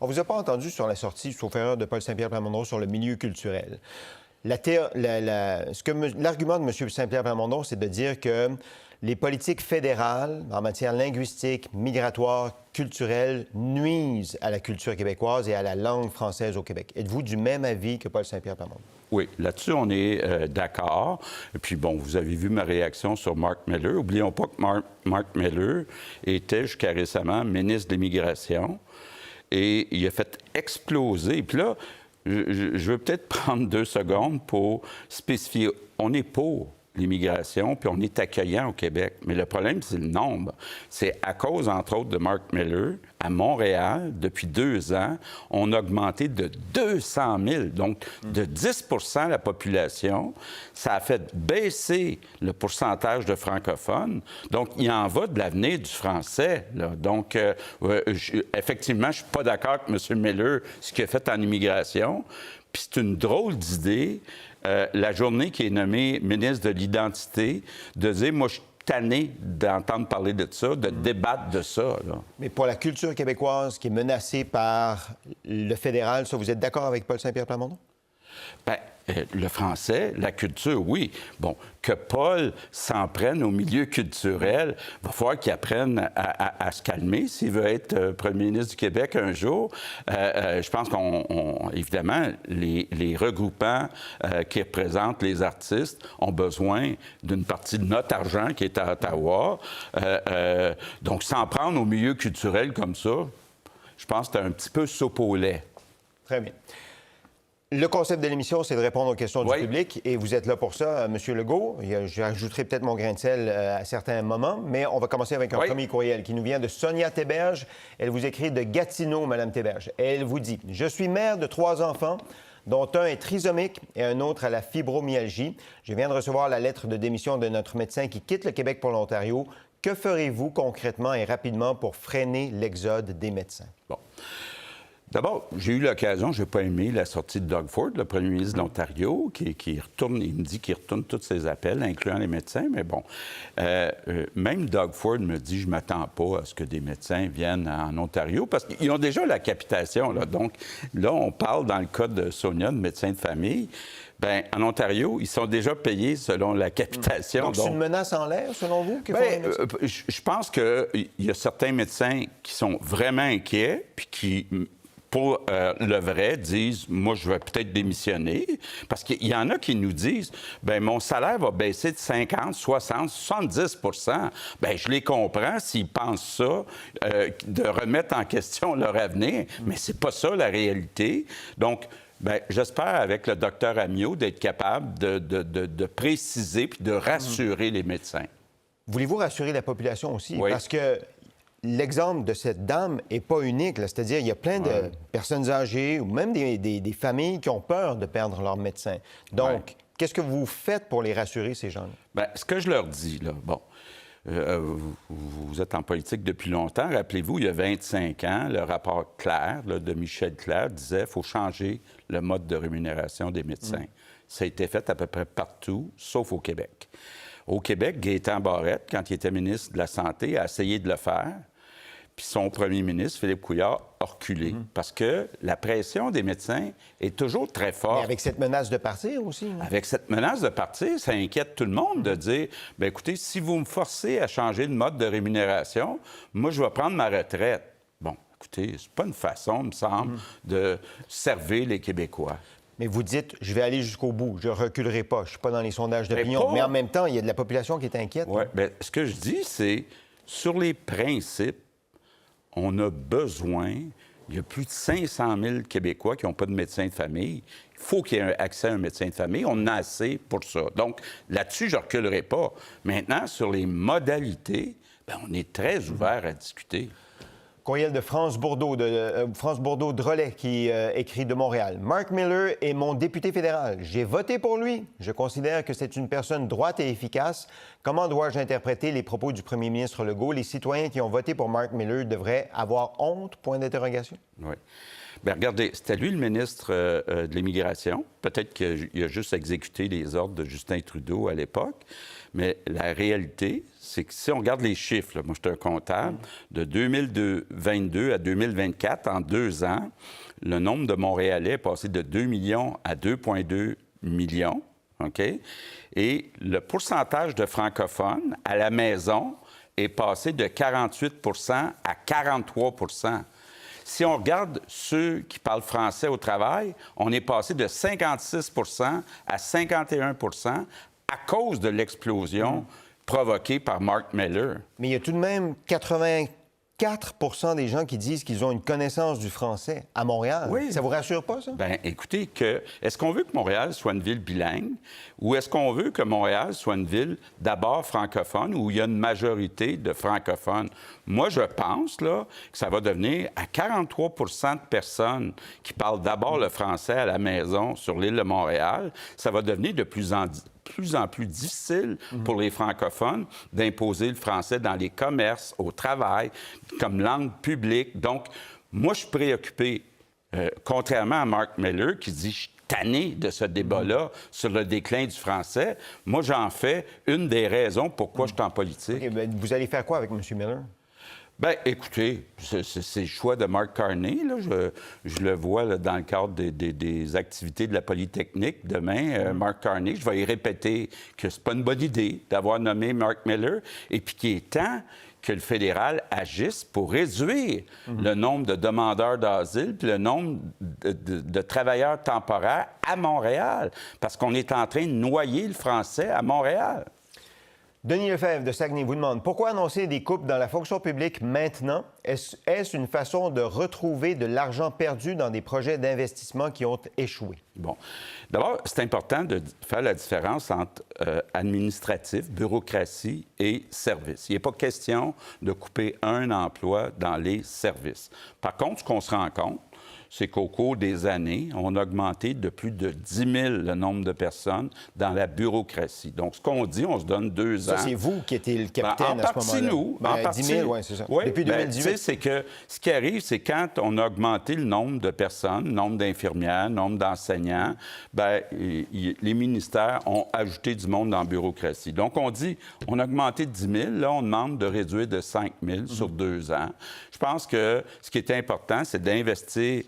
On vous a pas entendu sur la sortie, sauf erreur, de Paul Saint-Pierre Plamondon sur le milieu culturel. L'argument de M. Saint-Pierre Plamondon, c'est de dire que les politiques fédérales en matière linguistique, migratoire, culturelle nuisent à la culture québécoise et à la langue française au Québec. Êtes-vous du même avis que Paul Saint-Pierre Plamondon? Oui, là-dessus, on est d'accord. Et puis, bon, vous avez vu ma réaction sur Mark Miller. Oublions pas que Mark Miller était jusqu'à récemment ministre de l'Immigration et il a fait exploser. Puis là, je veux peut-être prendre 2 secondes pour spécifier. On est pour l'immigration, puis on est accueillant au Québec. Mais le problème, c'est le nombre. C'est à cause, entre autres, de Mark Miller, à Montréal, depuis 2 ans, on a augmenté de 200 000, donc de 10 la population. Ça a fait baisser le pourcentage de francophones. Donc, il en va de l'avenir du français, là. Donc, effectivement, je ne suis pas d'accord avec M. Miller, ce qu'il a fait en immigration. Puis c'est une drôle d'idée, la journée qui est nommée ministre de l'Identité, de dire, moi, je suis tanné d'entendre parler de ça, de débattre de ça, là. Mais pour la culture québécoise qui est menacée par le fédéral, ça, vous êtes d'accord avec Paul Saint-Pierre Plamondon? Bien, le français, la culture, oui. Bon, que Paul s'en prenne au milieu culturel, il va falloir qu'il apprenne à se calmer s'il veut être premier ministre du Québec un jour. Je pense évidemment, les regroupants qui représentent les artistes ont besoin d'une partie de notre argent qui est à Ottawa. Donc, s'en prendre au milieu culturel comme ça, je pense que c'est un petit peu soupe au lait. Très bien. Le concept de l'émission, c'est de répondre aux questions du public, et vous êtes là pour ça, M. Legault. J'ajouterai peut-être mon grain de sel à certains moments, mais on va commencer avec un premier courriel qui nous vient de Sonia Théberge. Elle vous écrit de Gatineau, Mme Théberge. Elle vous dit « Je suis mère de 3 enfants, dont un est trisomique et un autre a la fibromyalgie. Je viens de recevoir la lettre de démission de notre médecin qui quitte le Québec pour l'Ontario. Que ferez-vous concrètement et rapidement pour freiner l'exode des médecins? » Bon. D'abord, j'ai eu l'occasion, je n'ai pas aimé la sortie de Doug Ford, le premier ministre de l'Ontario, qui retourne, il me dit qu'il retourne tous ses appels, incluant les médecins, mais bon. Même Doug Ford me dit, je ne m'attends pas à ce que des médecins viennent en Ontario, parce qu'ils ont déjà la capitation, là. Donc, là, on parle, dans le cas de Sonia, de médecin de famille. Bien, en Ontario, ils sont déjà payés selon la capitation. Donc, c'est une menace en l'air, selon vous? Je pense qu'il y a certains médecins qui sont vraiment inquiets, puis qui, pour le vrai, disent « Moi, je vais peut-être démissionner. » Parce qu'il y en a qui nous disent « Bien, mon salaire va baisser de 50, 60, 70 » Bien, je les comprends s'ils pensent ça, de remettre en question leur avenir, mais c'est pas ça la réalité. Donc, bien, j'espère, avec le docteur Ammiot, d'être capable de préciser puis de rassurer les médecins. Voulez-vous rassurer la population aussi? Oui. Parce que l'exemple de cette dame n'est pas unique. C'est-à-dire il y a plein de personnes âgées ou même des familles qui ont peur de perdre leur médecin. Donc, qu'est-ce que vous faites pour les rassurer, ces gens-là? Bien, ce que je leur dis, là, bon, vous êtes en politique depuis longtemps. Rappelez-vous, il y a 25 ans, le rapport Clair là, de Michel Clair disait qu'il faut changer le mode de rémunération des médecins. Ça a été fait à peu près partout, sauf au Québec. Au Québec, Gaétan Barrette, quand il était ministre de la Santé, a essayé de le faire. Puis son premier ministre, Philippe Couillard, a reculé. Parce que la pression des médecins est toujours très forte. Mais avec cette menace de partir aussi. Hein? Avec cette menace de partir, ça inquiète tout le monde de dire, bien écoutez, si vous me forcez à changer de mode de rémunération, moi, je vais prendre ma retraite. Bon, écoutez, c'est pas une façon, me semble, de servir les Québécois. Mais vous dites, je vais aller jusqu'au bout, je ne reculerai pas, je ne suis pas dans les sondages d'opinion. Mais en même temps, il y a de la population qui est inquiète. Oui, bien, ce que je dis, c'est, sur les principes, on a besoin, il y a plus de 500 000 Québécois qui n'ont pas de médecin de famille. Il faut qu'il y ait accès à un médecin de famille. On en a assez pour ça. Donc, là-dessus, je ne reculerai pas. Maintenant, sur les modalités, bien, on est très ouvert à discuter. Courriel de France Bourdeau, Drolet, qui écrit de Montréal. « Mark Miller est mon député fédéral. J'ai voté pour lui. Je considère que c'est une personne droite et efficace. Comment dois-je interpréter les propos du premier ministre Legault? Les citoyens qui ont voté pour Mark Miller devraient avoir honte? » Point d'interrogation. Oui. Bien, regardez, c'était lui le ministre de l'Immigration. Peut-être qu'il a juste exécuté les ordres de Justin Trudeau à l'époque. Mais la réalité, c'est que si on regarde les chiffres, là, moi, je suis un comptable, de 2022 à 2024, en 2 ans, le nombre de Montréalais est passé de 2 millions à 2,2 millions. OK? Et le pourcentage de francophones à la maison est passé de 48 à 43 %. Si on regarde ceux qui parlent français au travail, on est passé de 56 à 51 % à cause de l'explosion provoquée par Mark Miller. Mais il y a tout de même 84 % des gens qui disent qu'ils ont une connaissance du français à Montréal. Oui. Ça vous rassure pas, ça? Bien, écoutez, est-ce qu'on veut que Montréal soit une ville bilingue ou est-ce qu'on veut que Montréal soit une ville d'abord francophone où il y a une majorité de francophones? Moi, je pense là, que ça va devenir à 43 % de personnes qui parlent d'abord le français à la maison sur l'île de Montréal, ça va devenir de plus en plus difficile pour les francophones d'imposer le français dans les commerces, au travail, comme langue publique. Donc, moi, je suis préoccupé, contrairement à Mark Miller, qui dit « je suis tanné de ce débat-là sur le déclin du français ». Moi, j'en fais une des raisons pourquoi je suis en politique. Okay, bien, vous allez faire quoi avec M. Miller? Bien, écoutez, c'est le choix de Mark Carney. Là. Je le vois là, dans le cadre des activités de la Polytechnique demain. Mark Carney, je vais y répéter que c'est pas une bonne idée d'avoir nommé Mark Miller et puis qu'il est temps que le fédéral agisse pour réduire le nombre de demandeurs d'asile puis le nombre de travailleurs temporaires à Montréal, parce qu'on est en train de noyer le français à Montréal. Denis Lefebvre de Saguenay vous demande pourquoi annoncer des coupes dans la fonction publique maintenant? Est-ce une façon de retrouver de l'argent perdu dans des projets d'investissement qui ont échoué? Bon. D'abord, c'est important de faire la différence entre administratif, bureaucratie et service. Il n'est pas question de couper un emploi dans les services. Par contre, ce qu'on se rend compte, c'est qu'au cours des années, on a augmenté de plus de 10 000 le nombre de personnes dans la bureaucratie. Donc, ce qu'on dit, on se donne 2 ans. Ça, c'est vous qui étiez le capitaine à ce moment-là. Nous, en partie, 10 000, oui, c'est ça. Oui, depuis 2018. C'est que ce qui arrive, c'est quand on a augmenté le nombre de personnes, le nombre d'infirmières, le nombre d'enseignants, les ministères ont ajouté du monde dans la bureaucratie. Donc, on dit, on a augmenté de 10 000, là, on demande de réduire de 5 000 sur 2 ans. Je pense que ce qui est important, c'est d'investir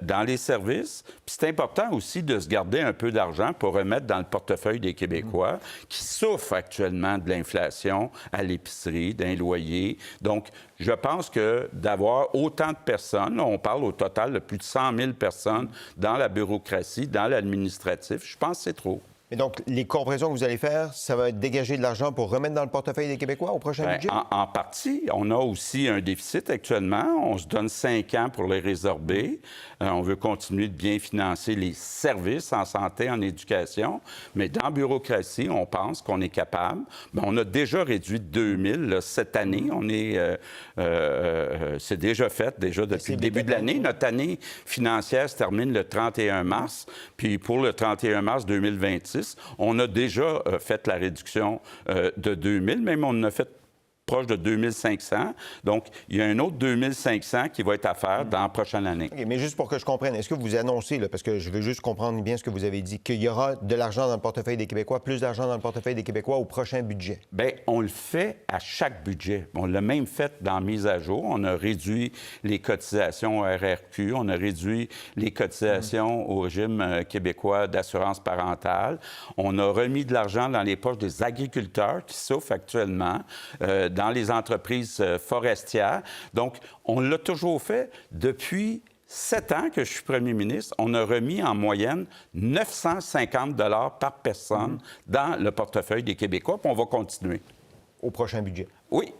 dans les services. Puis c'est important aussi de se garder un peu d'argent pour remettre dans le portefeuille des Québécois qui souffrent actuellement de l'inflation à l'épicerie, d'un loyer. Donc, je pense que d'avoir autant de personnes, là, on parle au total de plus de 100 000 personnes dans la bureaucratie, dans l'administratif, je pense que c'est trop. Et donc, les compressions que vous allez faire, ça va être dégager de l'argent pour remettre dans le portefeuille des Québécois au prochain budget? En partie. On a aussi un déficit actuellement. On se donne 5 ans pour les résorber. On veut continuer de bien financer les services en santé, en éducation. Mais dans la bureaucratie, on pense qu'on est capable. Bien, on a déjà réduit de 2 000 là, cette année. C'est déjà fait, déjà depuis le début de l'année. Notre année financière se termine le 31 mars. Puis pour le 31 mars 2026, on a déjà fait la réduction de 2 000, même on en a fait proche de 2 500. Donc, il y a un autre 2 500 qui va être à faire dans la prochaine année. OK, mais juste pour que je comprenne, est-ce que vous annoncez, là, parce que je veux juste comprendre bien ce que vous avez dit, qu'il y aura de l'argent dans le portefeuille des Québécois, plus d'argent dans le portefeuille des Québécois au prochain budget? Bien, on le fait à chaque budget. On l'a même fait dans la mise à jour. On a réduit les cotisations au RRQ, on a réduit les cotisations au régime québécois d'assurance parentale. On a remis de l'argent dans les poches des agriculteurs qui souffrent actuellement, dans les entreprises forestières. Donc, on l'a toujours fait depuis 7 ans que je suis premier ministre. On a remis en moyenne 950 $ par personne dans le portefeuille des Québécois, puis on va continuer. Au prochain budget? Oui.